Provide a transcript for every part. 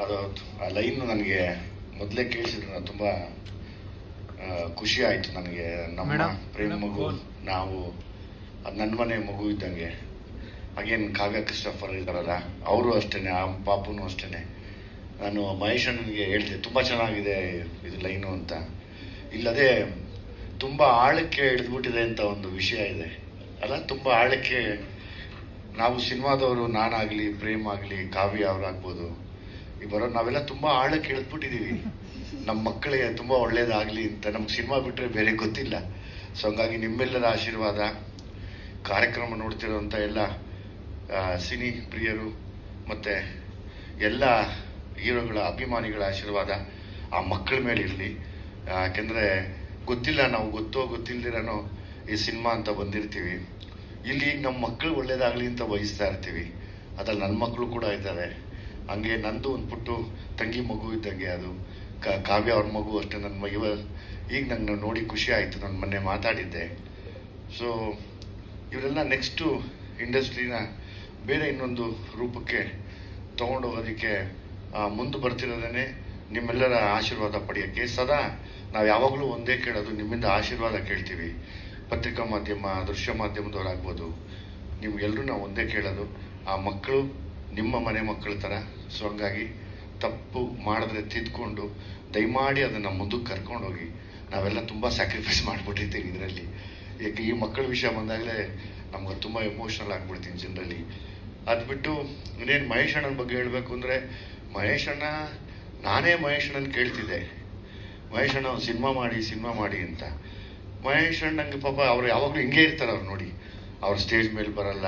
ಅದು ಆ ಲೈನ್ ನನಗೆ ಮೊದಲೇ ಕೇಳಿಸಿದ್ರು ತುಂಬ ಖುಷಿ ಆಯಿತು ನನಗೆ. ನಮ್ಮ ಪ್ರೇಮ ಮಗು ನಾವು ಅದು ನನ್ನ ಮನೆ ಮಗು ಇದ್ದಂಗೆ. ಹಾಗೇನು ಕಾವ್ಯ ಕ್ರಿಸ್ಟಫರ್ ಇದ್ದಾರಲ್ಲ ಅವರು ಅಷ್ಟೇ, ಆ ಪಾಪುನು ಅಷ್ಟೇ. ನಾನು ಮಹೇಶ್ ಅಣ್ಣನಿಗೆ ಹೇಳಿದೆ ತುಂಬ ಚೆನ್ನಾಗಿದೆ ಇದು ಲೈನು ಅಂತ. ಇಲ್ಲದೆ ತುಂಬ ಆಳಕ್ಕೆ ಇಳಿದ್ಬಿಟ್ಟಿದೆ ಅಂತ ಒಂದು ವಿಷಯ ಇದೆ ಅಲ್ಲ, ತುಂಬ ಆಳಕ್ಕೆ. ನಾವು ಸಿನಿಮಾದವರು, ನಾನಾಗಲಿ, ಪ್ರೇಮ್ ಆಗಲಿ, ಕಾವ್ಯ ಅವರಾಗ್ಬೋದು, ಈ ಬರೋದು ನಾವೆಲ್ಲ ತುಂಬ ಆಳಕ್ಕೆ ಇಳಿದ್ಬಿಟ್ಟಿದ್ದೀವಿ. ನಮ್ಮ ಮಕ್ಕಳಿಗೆ ತುಂಬ ಒಳ್ಳೇದಾಗಲಿ ಅಂತ ನಮ್ಗೆ ಸಿನಿಮಾ ಬಿಟ್ಟರೆ ಬೇರೆ ಗೊತ್ತಿಲ್ಲ. ಸೊ ಹಂಗಾಗಿ ನಿಮ್ಮೆಲ್ಲರ ಆಶೀರ್ವಾದ, ಕಾರ್ಯಕ್ರಮ ನೋಡ್ತಿರೋಂಥ ಎಲ್ಲ ಸಿನಿ ಪ್ರಿಯರು ಮತ್ತು ಎಲ್ಲ ಹೀರೋಗಳ ಅಭಿಮಾನಿಗಳ ಆಶೀರ್ವಾದ ಆ ಮಕ್ಕಳ ಮೇಲೆ ಇರಲಿ. ಯಾಕೆಂದರೆ ಗೊತ್ತಿಲ್ಲ, ನಾವು ಗೊತ್ತೋ ಗೊತ್ತಿಲ್ಲದಿರೋನೋ ಈ ಸಿನಿಮಾ ಅಂತ ಬಂದಿರ್ತೀವಿ. ಇಲ್ಲಿ ನಮ್ಮ ಮಕ್ಕಳು ಒಳ್ಳೇದಾಗಲಿ ಅಂತ ಬಯಸ್ತಾ ಇರ್ತೀವಿ. ಅದ್ರಲ್ಲಿ ನನ್ನ ಮಕ್ಕಳು ಕೂಡ ಇದ್ದಾರೆ. ಹಂಗೆ ನಂದು ಒಂದು ಪುಟ್ಟು ತಂಗಿ ಮಗು ಇದ್ದಂಗೆ ಅದು. ಕಾವ್ಯ ಅವ್ರ ಮಗು ಅಷ್ಟೇ. ನನ್ನ ಈಗ ನಂಗೆ ನೋಡಿ ಖುಷಿ ಆಯಿತು, ನಾನು ಮೊನ್ನೆ ಮಾತಾಡಿದ್ದೆ. ಸೊ ಇವರೆಲ್ಲ ನೆಕ್ಸ್ಟು ಇಂಡಸ್ಟ್ರಿನ ಬೇರೆ ಇನ್ನೊಂದು ರೂಪಕ್ಕೆ ತೊಗೊಂಡೋಗೋದಕ್ಕೆ ಮುಂದೆ ಬರ್ತಿರೋದೇ ನಿಮ್ಮೆಲ್ಲರ ಆಶೀರ್ವಾದ ಪಡೆಯೋಕ್ಕೆ. ಸದಾ ನಾವು ಯಾವಾಗಲೂ ಒಂದೇ ಕೇಳೋದು, ನಿಮ್ಮಿಂದ ಆಶೀರ್ವಾದ ಕೇಳ್ತೀವಿ. ಪತ್ರಿಕಾ ಮಾಧ್ಯಮ, ದೃಶ್ಯ ಮಾಧ್ಯಮದವರಾಗ್ಬೋದು, ನಿಮ್ಗೆಲ್ಲರೂ ನಾವು ಒಂದೇ ಕೇಳೋದು, ಆ ಮಕ್ಕಳು ನಿಮ್ಮ ಮನೆ ಮಕ್ಕಳ ಥರ. ಸೊ ಹಂಗಾಗಿ ತಪ್ಪು ಮಾಡಿದ್ರೆ ತಿದ್ಕೊಂಡು ದಯಮಾಡಿ ಅದನ್ನು ಮುಂದಕ್ಕೆ ಕರ್ಕೊಂಡೋಗಿ. ನಾವೆಲ್ಲ ತುಂಬ ಸ್ಯಾಕ್ರಿಫೈಸ್ ಮಾಡಿಬಿಟ್ಟಿರ್ತೀವಿ ಇದರಲ್ಲಿ. ಯಾಕೆ ಈ ಮಕ್ಕಳ ವಿಷಯ ಬಂದಾಗಲೇ ನಮ್ಗೆ ತುಂಬ ಎಮೋಷ್ನಲ್ ಆಗ್ಬಿಡ್ತೀನಿ ಜನರಲ್ಲಿ. ಅದು ಬಿಟ್ಟು ಇನ್ನೇನು ಮಹೇಶ್ ಅಣ್ಣನ ಬಗ್ಗೆ ಹೇಳಬೇಕು ಅಂದರೆ, ಮಹೇಶ್ ಅಣ್ಣ, ನಾನೇ ಮಹೇಶ್ ಅಣ್ಣನ ಕೇಳ್ತಿದ್ದೆ, ಮಹೇಶ್ ಅಣ್ಣ ಒಂದು ಸಿನಿಮಾ ಮಾಡಿ ಅಂತ. ಮಹೇಶ್ ಅಣ್ಣಂಗೆ ಪಾಪ ಅವ್ರು ಯಾವಾಗಲೂ ಹಿಂಗೆ ಇರ್ತಾರೆ. ಅವ್ರು ನೋಡಿ, ಅವ್ರು ಸ್ಟೇಜ್ ಮೇಲೆ ಬರಲ್ಲ,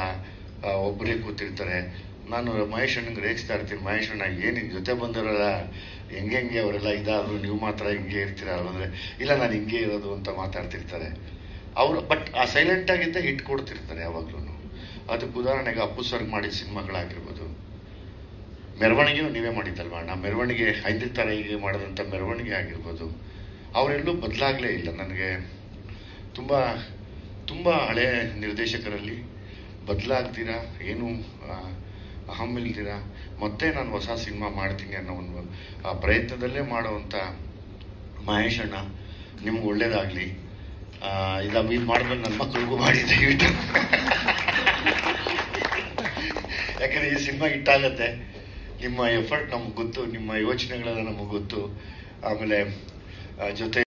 ಒಬ್ಬರೇ ಕೂತಿರ್ತಾರೆ. ನಾನು ಮಹೇಶ್ ಅಣ್ಣಂಗೆ ರೇಗಿಸ್ತಾ ಇರ್ತೀನಿ, ಮಹೇಶ್ ಅಣ್ಣ ಏನು ಜೊತೆ ಬಂದಿರಲ್ಲ, ಹೆಂಗೆ ಅವರೆಲ್ಲ ಇದಾದ್ರು, ನೀವು ಮಾತ್ರ ಹಿಂಗೆ ಇರ್ತೀರಲ್ಲ ಅಂದರೆ, ಇಲ್ಲ ನಾನು ಹಿಂಗೆ ಇರೋದು ಅಂತ ಮಾತಾಡ್ತಿರ್ತಾರೆ ಅವರು. ಬಟ್ ಆ ಸೈಲೆಂಟಾಗಿದ್ದ ಹಿಟ್ ಕೊಡ್ತಿರ್ತಾರೆ ಯಾವಾಗಲೂ. ಅದಕ್ಕೆ ಉದಾಹರಣೆಗೆ ಅಪ್ಪು ಸರ್ಗೆ ಮಾಡಿದ ಸಿನಿಮಾಗಳಾಗಿರ್ಬೋದು, ಮೆರವಣಿಗೆನೂ ನೀವೇ ಮಾಡಿದ್ದಲ್ವ ಅಣ್ಣ, ಮೆರವಣಿಗೆ ಹೈಂದಿ ತಾಯಿಗೆ ಮಾಡಿದಂಥ ಮೆರವಣಿಗೆ ಆಗಿರ್ಬೋದು, ಅವರೆಲ್ಲೂ ಬದಲಾಗಲೇ ಇಲ್ಲ. ನನಗೆ ತುಂಬ ತುಂಬ ಹಳೆ ನಿರ್ದೇಶಕರಲ್ಲಿ ಬದಲಾಗ್ತೀರಾ, ಏನು ಅಹಂ ಇಲ್ದಿರ ಮತ್ತೆ ನಾನು ಹೊಸ ಸಿನಿಮಾ ಮಾಡ್ತೀನಿ ಅನ್ನೋ ಒಂದು ಆ ಪ್ರಯತ್ನದಲ್ಲೇ ಮಾಡೋವಂಥ ಮಹೇಶ್ ಅಣ್ಣ, ನಿಮ್ಗೆ ಒಳ್ಳೇದಾಗಲಿ. ಇದು ಮಾಡಿದ್ಮೇಲೆ ನನ್ನ ಮಕ್ಕಳಿಗೂ ಮಾಡಿ ದಯವಿಟ್ಟು. ಯಾಕಂದರೆ ಈ ಸಿನಿಮಾ ಹಿಟ್ಟಾಗತ್ತೆ. ನಿಮ್ಮ ಎಫರ್ಟ್ ನಮಗೆ ಗೊತ್ತು, ನಿಮ್ಮ ಯೋಚನೆಗಳೆಲ್ಲ ನಮಗೆ ಗೊತ್ತು. ಆಮೇಲೆ ಜೊತೆ